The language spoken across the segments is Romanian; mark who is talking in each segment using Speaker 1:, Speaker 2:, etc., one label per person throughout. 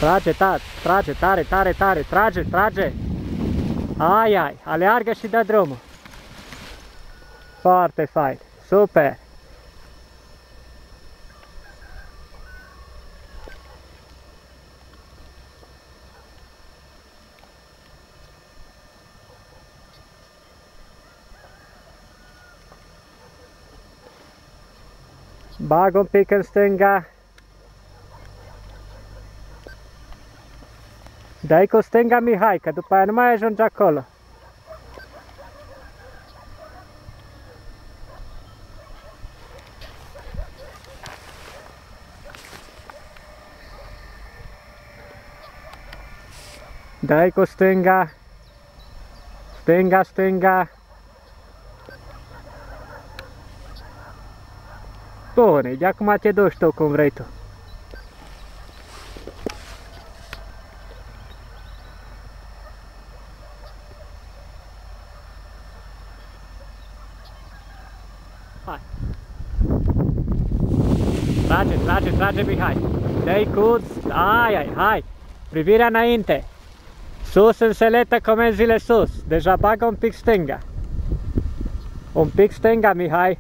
Speaker 1: Trage, trage, tare, tare, tare, trage, trage. Ai, aleargă și dă drumul. Foarte fain, super. Bag un pic în stânga. Dai cu stânga, Mihai, că după aia nu mai ajunge acolo. Dai cu stânga. Stânga, stânga. Bune, de acum te duci tu cum vrei tu. Hai. Trage, trage, trage, Mihai. Dai cu... Hai. Privirea înainte. Sus în seletă, comenzile sus. Deja bagă un pic stânga. Un pic stânga, Mihai.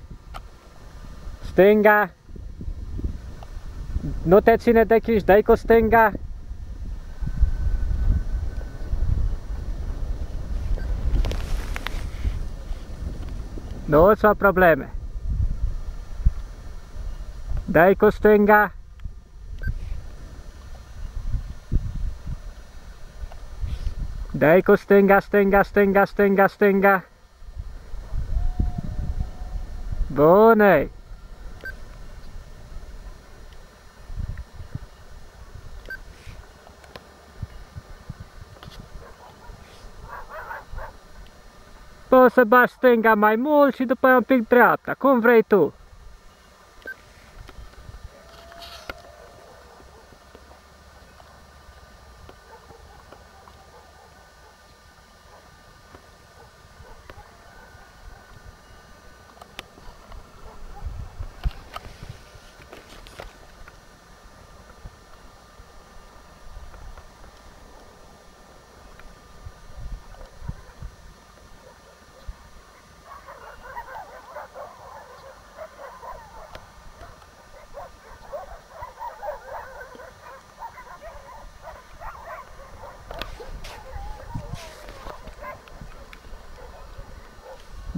Speaker 1: Stânga. Nu te ține de chiși, dai cu stânga. Nu-ți fac probleme. Dai cu stânga. Dai cu stânga, stânga, stânga, stânga, stânga. Bune! Poți să bagi stânga mai mult și după aia un pic dreapta, cum vrei tu.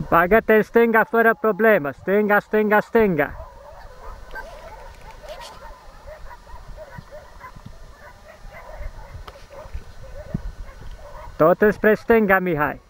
Speaker 1: Bagă-te în stânga fără problemă, stânga, stânga, stânga. Tot înspre stânga, Mihai.